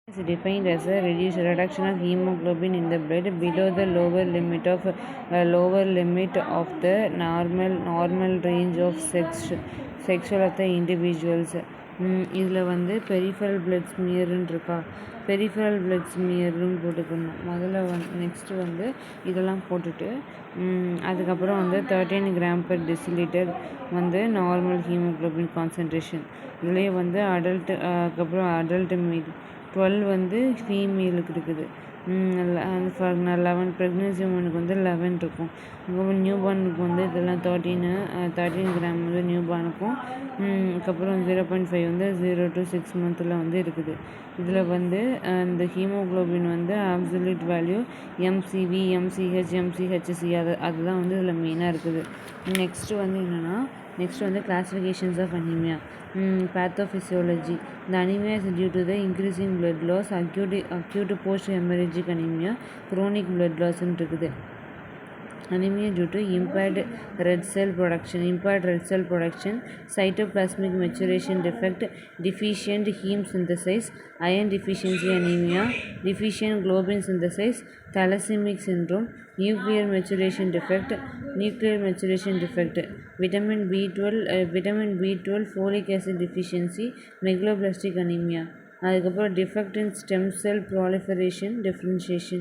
is defined as a reduction of hemoglobin in the blood below the lower limit of the normal range of sexual of the individuals. இதில் வந்து peripheral blood ஸ்மியர்னு இருக்கா, peripheral blood ஸ்மியர்னு போட்டுக்கணும் முதல்ல. Next வந்து இதெல்லாம் போட்டுட்டு அதுக்கப்புறம் வந்து 13 கிராம் per deciliter வந்து நார்மல் ஹீமோக்ளோபின் கான்சன்ட்ரேஷன். இதுலேயே வந்து அதுக்கப்புறம் அடல்ட் 12 வந்து ஃபீமேலுக்கு இருக்குது. 11 ப்ரெக்னென்சி உமனுக்கு வந்து 11 இருக்கும். நியூ பார்னுக்கு வந்து இதெல்லாம் 13 கிராம் வந்து நியூ பார்னுக்கும். அதுக்கப்புறம் 0.5 வந்து 0 to 6 மந்தில் வந்து இருக்குது. இதில் வந்து இந்த ஹீமோக்ளோபின் வந்து absolute value MCV, MCh, MCHC அதுதான் வந்து இதில் மெயினாக இருக்குது. நெக்ஸ்ட்டு வந்து என்னென்னா classifications of anemia. Pathophysiology. The anemia is due to the increasing blood loss, acute post-hemorrhagic anemia, chronic blood loss இருக்குது. Anemia due to impaired red cell production, cytoplasmic maturation defect, deficient heme synthesis, iron deficiency anemia, deficient globin synthesis, thalassaemic syndrome, nuclear maturation defect, vitamin B12, folic acid deficiency, megaloblastic anemia. அதுக்கப்புறம் defect in stem cell proliferation differentiation,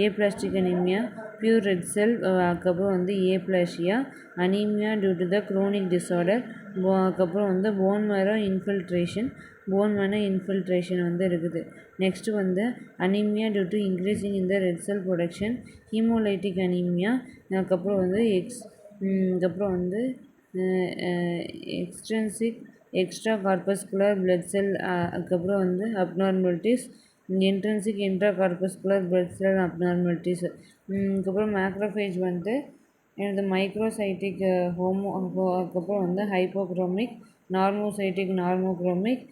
aplastic anemia, pure red cell, அதுக்கப்புறம் வந்து aplasia, anemia due to the chronic disorder, அதுக்கப்புறம் வந்து bone marrow infiltration வந்து இருக்குது. Next வந்து anemia due to increasing in the red cell production, hemolytic anemia, அதுக்கப்புறம் வந்து extrinsic extra corpuscular blood cell, அதுக்கப்புறம் வந்து abnormalities, intrinsic intracorpuscular blood cell abnormalities. அதுக்கப்புறம் மேக்ரோஃபேஜ் வந்து இந்த மைக்ரோசைட்டிக் அதுக்கப்புறம் வந்து ஹைப்போக்ரோமிக், நார்மோக்ரோமிக்,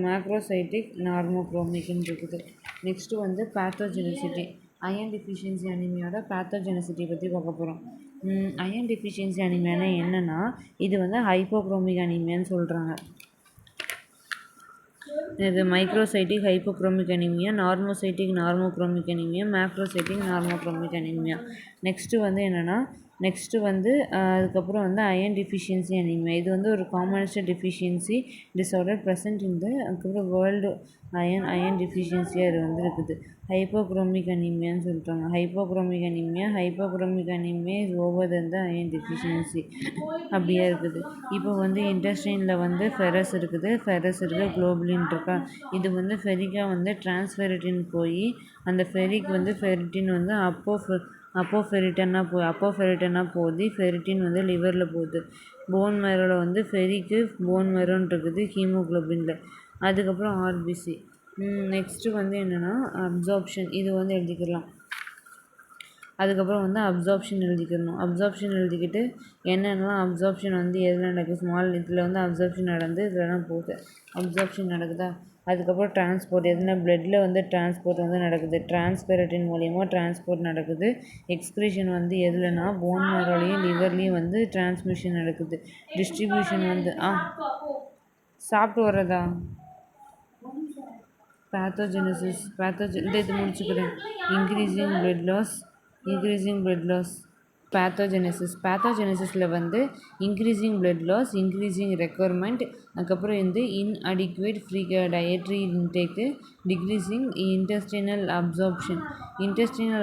மேக்ரோசைட்டிக், நார்மோக்ரோமிக்னு இருக்குது. நெக்ஸ்ட்டு வந்து பேத்தோஜெனிசிட்டி. அயன் டெஃபிஷியன்சி அனிமியாவோட பேத்தோஜெனிசிட்டி பற்றி பார்க்க போகிறோம். அயன் டெஃபிஷியன்சி அனிமியானா என்னென்னா, இது வந்து ஹைப்போக்ரோமிக் அனிமியான்னு சொல்கிறாங்க. இது மைக்ரோசைட்டிக் ஹைப்போக்ரோமிக் அனிமியா, நார்மோக்ரோமிக் அனிமியா, மேக்ரோசைட்டிக் நார்மோக்ரோமிக் அனிமியா. நெக்ஸ்ட்டு வந்து அதுக்கப்புறம் வந்து அயன் டெஃபிஷியன்சி அனிமியா. இது வந்து ஒரு காமனஸ்ட் டெஃபிஷியன்சி டிஸார்டர் ப்ரெசன்ட் இந்த அதுக்கப்புறம் வேர்ல்டு அயன் டெஃபிஷியன்சியாக இது வந்து இருக்குது. ஹைப்போக்ரோமிக் அனிமியான்னு சொல்லிட்டாங்க. Hypochromic anaemia is over then the iron deficiency அப்படியே இருக்குது. இப்போ வந்து இன்டெஸ்டைனில் வந்து ஃபெரஸ் இருக்குது, குளோபுலின் இருக்கா. இது வந்து ஃபெரிக்காக வந்து டிரான்ஸ்ஃபெரிட்டின் போய் அந்த ஃபெரிக் வந்து ஃபெரிட்டின் வந்து அப்போஃபெரிட்டனாக போகுது. ஃபெரிட்டின் வந்து லிவரில் போகுது. போன் மேரோவில் வந்து ஃபெரிக்கு போன் மேரோன்னு இருக்குது ஹீமோக்ளோபினில். அதுக்கப்புறம் ஆர்பிசி. நெக்ஸ்ட்டு வந்து என்னென்னா அப்சார்ப்ஷன், இது வந்து எழுதிக்கலாம். அதுக்கப்புறம் வந்து அப்சார்ப்ஷன் எழுதிக்கிட்டு என்னென்னலாம் அப்சார்ப்ஷன் வந்து எதில் நடக்குது, ஸ்மால் இதில் வந்து அப்சார்ப்ஷன் நடந்து இதெல்லாம் போகுது. அப்சார்ப்ஷன் நடக்குதா. அதுக்கப்புறம் டிரான்ஸ்போர்ட், எதுனா பிளட்டில் வந்து டிரான்ஸ்போர்ட் வந்து நடக்குது. டிரான்ஸ்பெரட்டின் மூலிமா டிரான்ஸ்போர்ட் நடக்குது. எக்ஸ்க்ரீஷன் வந்து எதுலனா போன் மேரோலையும் லிவர்லேயும் வந்து டிரான்ஸ்மிஷன் நடக்குது. டிஸ்ட்ரிபியூஷன் வந்து சாப்பிட்டு வர்றதா. பேத்தோஜெனிசிஸ் இது முடிச்சுக்கிறேன். Increasing blood loss. பேத்தோஜெனிசிஸில் வந்து increasing blood loss, increasing requirement, அதுக்கப்புறம் வந்து inadequate free dietary intake, decreasing intestinal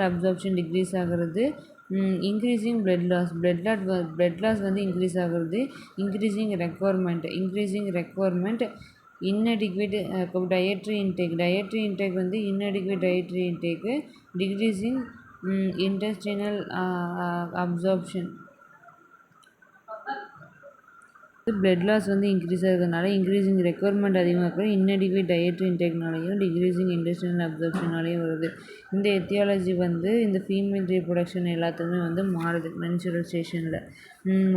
absorption decrease ஆகிறது. இன்க்ரீசிங் பிளட் லாஸ் வந்து இன்க்ரீஸ் ஆகிறது. Increasing requirement, inadequate dietary intake வந்து inadequate dietary intake, decreasing intestinal absorption. Blood loss வந்து increase ஆகிறதுனால increasing requirement அதிகமாக இருக்கிற இன்அடிக்குவேட் டயட்ரி இன்டேக்னாலையும் டிக்ரீசிங் இன்டெஸ்டினல் அப்சார்ப்ஷனாலையும் வருது. இந்த எத்தியாலஜி வந்து இந்த ஃபீமேல் ரீப்ரொடக்ஷன் எல்லாத்துக்குமே வந்து மாறுது மென்சுரேஷனில்.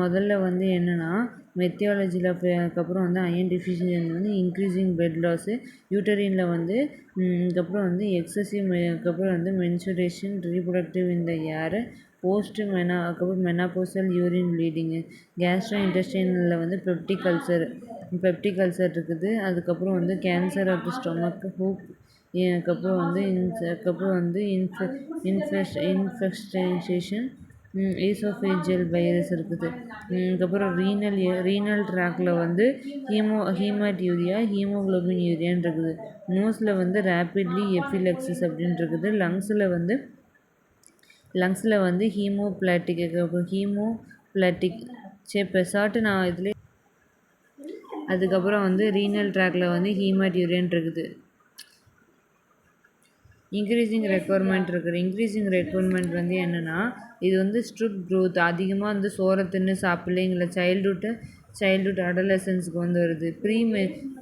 முதல்ல வந்து என்னென்னா மெத்தியாலஜியில் அதுக்கப்புறம் வந்து அயன் டெஃபிஷியன்சி வந்து இன்க்ரீசிங் பிளட் லாஸு, யூட்டரினில் வந்து அதுக்கப்புறம் வந்து எக்ஸசிவ், அதுக்கப்புறம் வந்து மென்சுரேஷன், ரீப்ரொடக்டிவ் இந்த ஏர், அதுக்கப்புறம் மெனாபோசல் யூரின் ப்ளீடிங்கு, கேஸ்ட்ரோ இன்டெஸ்டைனில் வந்து பெப்டிக் அல்சர் இருக்குது. அதுக்கப்புறம் வந்து கேன்சர் ஆஃப் தி ஸ்டொமக், அதுக்கப்புறம் வந்து இன்ஃபெஸ்டேஷன் ஈசோஃபேஜியல் வைரஸ் இருக்குது. அதுக்கப்புறம் ரீனல் ட்ராக்ல வந்து ஹீமாட்யூரியா ஹீமோகுளோபின் யூரியான்னு இருக்குது. நோஸில் வந்து ரேப்பிட்லி எஃபிலெக்சிஸ் அப்படின்னு இருக்குது. லங்ஸில் வந்து ஹீமோபிளாட்டிக் பெசாட்டு நான் இதில். அதுக்கப்புறம் வந்து ரீனல் ட்ராக்ல வந்து ஹீமாட்யூரியான் இருக்குது. இன்க்ரீசிங் ரெக்குவயர்மெண்ட் வந்து என்னென்னா, இது வந்து ஸ்ட்ரிப் க்ரோத் அதிகமாக வந்து சோறை தின்னு சாப்பிட்லைங்கள சைல்டுஹுட் அடலசன்ஸுக்கு வந்து வருது.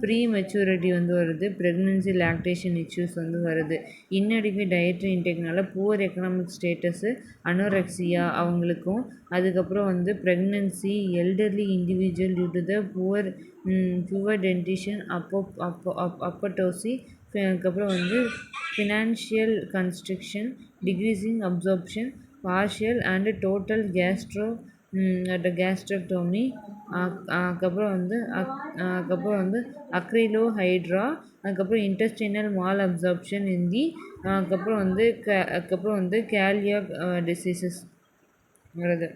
ப்ரீ மெச்சூரிட்டி வந்து வருது. ப்ரெக்னென்சி லாக்டேஷன் இஷ்யூஸ் வந்து வருது. இன்னடிக்கு டயட்ரி இன்டேக்னால புவர் எக்கனாமிக் ஸ்டேட்டஸு அனோரெக்சியா அவங்களுக்கும். அதுக்கப்புறம் வந்து pregnancy elderly individual due to the poor dentition அப்பட்டோசி. அதுக்கப்புறம் வந்து financial constriction decreasing absorption partial and total gastrectomy. அதுக்கப்புறம் வந்து அக்ரிலோஹைட்ரா. அதுக்கப்புறம் இன்டெஸ்டைனல் மால் அப்சார்ப்ஷன் இந்தி. அதுக்கப்புறம் வந்து கேலியாக் டிசீசஸ் வருது.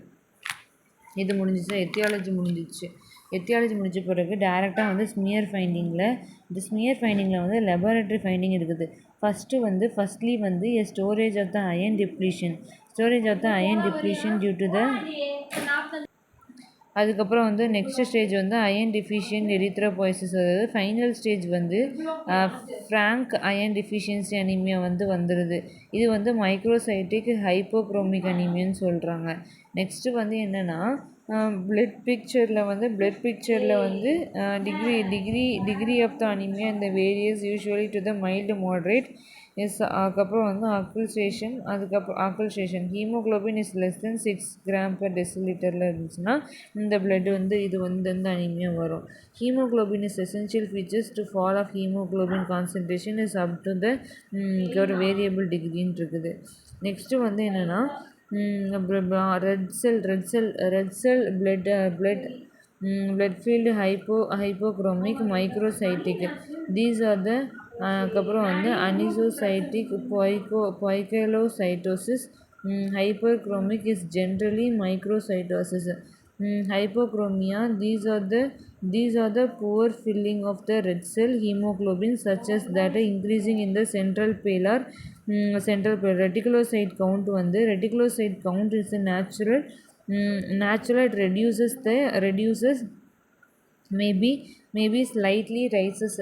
இது முடிஞ்சிச்சு. எத்தியாலஜி முடிஞ்ச பிறகு டேரெக்டாக வந்து ஸ்மியர் ஃபைண்டிங்கில் வந்து லெபார்ட்டரி ஃபைண்டிங் இருக்குது. ஃபஸ்ட்லி வந்து storage of the iron depletion due to the. அதுக்கப்புறம் வந்து நெக்ஸ்ட் ஸ்டேஜ் வந்து அயன் டிஃபிஷியன்ட் எரித்ரோபாய்சிஸ். அதாவது ஃபைனல் ஸ்டேஜ் வந்து ஃப்ராங்க் அயன் டிஃபிஷியன்சி அனீமியா வந்துடுது. இது வந்து மைக்ரோசைட்டிக் ஹைப்போக்ரோமிக் அனீமியான்னு சொல்கிறாங்க. நெக்ஸ்ட்டு வந்து என்னென்னா, பிளட் பிக்சரில் வந்து டிகிரி ஆஃப் த அனீமியா இந்த various usually to the mild moderate. அதுக்கப்புறம் வந்து அக்குல்ட்ரேஷன் haemoglobin is less than 6 g/dL இருந்துச்சுன்னா இந்த பிளட் வந்து இது வந்து இந்த அனீமியா வரும். Haemoglobin is essential features to fall of haemoglobin concentration is up to the ஒரு வேரியபிள் டிகிரின்னு இருக்குது. நெக்ஸ்ட்டு வந்து என்னென்னா, red cell blood field hypochromic microcytic. These are the. அதுக்கப்புறம் வந்து அனிசோசைட்டிக் poikilocytosis. Hyperchromic is generally microcytosis. Hypochromic, these are the poor filling of the red cell hemoglobin such as that increasing in the central pillar. Reticulocyte count is a natural. It reduces maybe slightly rises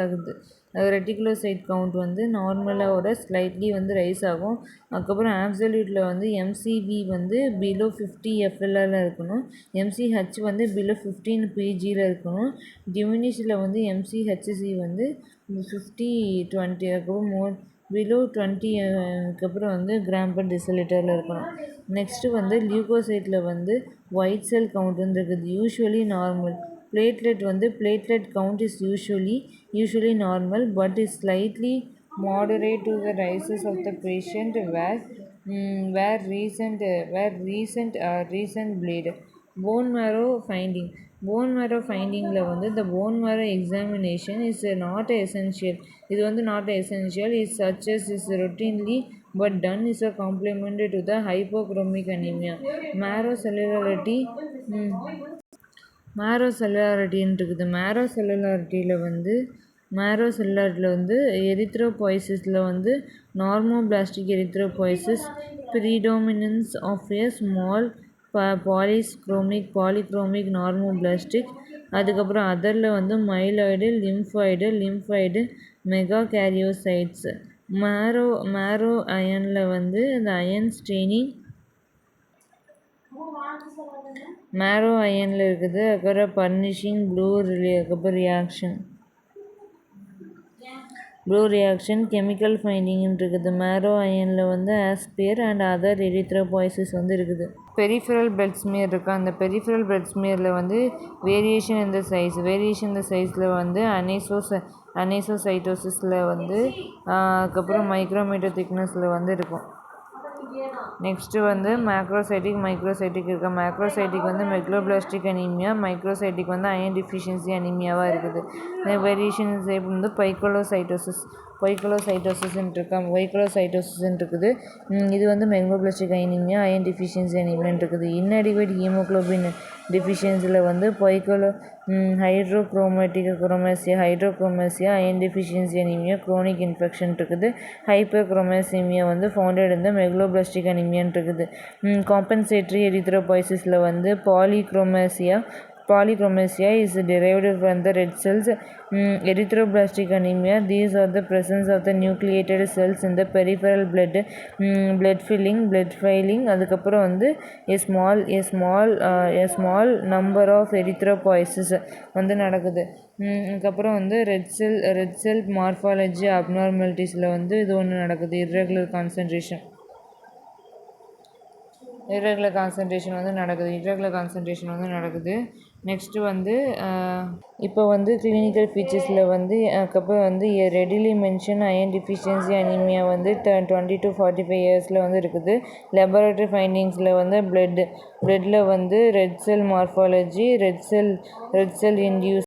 ஆகுது. ரெட்டிகுலோசைட் count வந்து நார்மலாவோட slightly வந்து rice ஆகும். அதுக்கப்புறம் ஆப்சல்யூட்டில் வந்து MCV வந்து below 50 FLL இருக்கணும். MCh வந்து below 15 PGயில் இருக்கணும். டிமினிஷில் வந்து எம்சிஹெச்சி வந்து 50-20 அதுக்கப்புறம் பிலோ 20 அதுக்கப்புறம் வந்து g/dL இருக்கணும். நெக்ஸ்ட்டு வந்து லியூகோசைட்டில் வந்து ஒயிட் செல் கவுண்ட் வந்து இருக்குது. Usually normal. Platelet count is usually normal but is slightly moderate to the rises of the patient where recent bleed. Bone marrow findingல வந்து the bone marrow examination is not essential. இது வந்து not essential. Is such as is routinely but done is a complement to the hypochromic anemia. Marrow cellularity இருக்குது. மேரோ செல்லுலாரிட்டியில் வந்து எரித்ரோபாய்சிஸில் வந்து நார்மோபிளாஸ்டிக் எரித்ரோபாய்சிஸ் ப்ரீடாமினன்ஸ் of a small பாலிக்ரோமிக் நார்மோபிளாஸ்டிக். அதுக்கப்புறம் அதரில் வந்து myeloid lymphoid mega கேரியோசைட்ஸ். மேரோ அயனில் வந்து இந்த iron staining மேரோ அயனில் இருக்குது. அதுக்கப்புறம் furnishing blue reaction chemical finding இருக்குது. மேரோ அயனில் வந்து ஆஸ்பியர் அண்ட் அதர் எரித்ரோபாய்சிஸ் வந்து இருக்குது. பெரிஃபரல் பிளட் ஸ்மியர் இருக்குது. அந்த பெரிஃபரல் பிளட் ஸ்மியரில் வந்து வேரியேஷன் இந்த சைஸில் வந்து அனைசோசைட்டோசிஸில் வந்து அதுக்கப்புறம் மைக்ரோமீட்டர் திக்னஸில் வந்து இருக்கும். நெக்ஸ்ட்டு வந்து மேக்ரோசைட்டிக் மைக்ரோசைட்டிக் இருக்குது. மேக்ரோசைட்டிக் வந்து மெக்லோபிளாஸ்டிக் அனீமியா, மைக்ரோசைட்டிக் வந்து அயன் டிஃபிஷியன்சி அனீமியாவாக இருக்குது. இந்த வேரியேஷன் ஷேப் வந்து பைக்கோலோசைட்டோசிஸ்ன்னு இருக்குது. இது வந்து மெக்லோபிளாஸ்டிக் அனீமியா, அயன் டிஃபிஷியன்சி அனீமியான்னு இருக்குது. இன்அடிக்வேட் ஹீமோகுளோபின் டிஃபிஷியன்சியில் வந்து hypochromasia, iron deficiency anaemia, chronic infection இருக்குது. ஹைப்பர்குரோமேசிமியா வந்து ஃபவுண்டட் இந்த மெக்லோபிளாஸ்டிக் அனீமியான்னு இருக்குது. காம்பன்சேட்டரி எரித்ரோபாய்சிஸில் வந்து Polychromasia is derived from the red cells. Erythroblastic anemia, these are the presence of the nucleated cells in the peripheral blood filling அதுக்கப்புறம் வந்து a small number of erythropoiesis வந்து நடக்குது. அதுக்கப்புறம் வந்து ரெட் செல் மார்ஃபாலஜி அப்நார்மாலிட்டிஸில் வந்து இது ஒன்று நடக்குது. irregular கான்சன்ட்ரேஷன் வந்து நடக்குது. நெக்ஸ்ட்டு வந்து இப்போ வந்து கிளினிக்கல் ஃபீச்சர்ஸில் வந்து அதுக்கப்புறம் வந்து readily mention iron deficiency anaemia வந்து 20 to 45 இயர்ஸில் வந்து இருக்குது. லெபார்ட்டரி ஃபைண்டிங்ஸில் வந்து பிளட்டில் வந்து ரெட் செல் மார்ஃபாலஜி, ரெட் செல் இன்டியூஸ்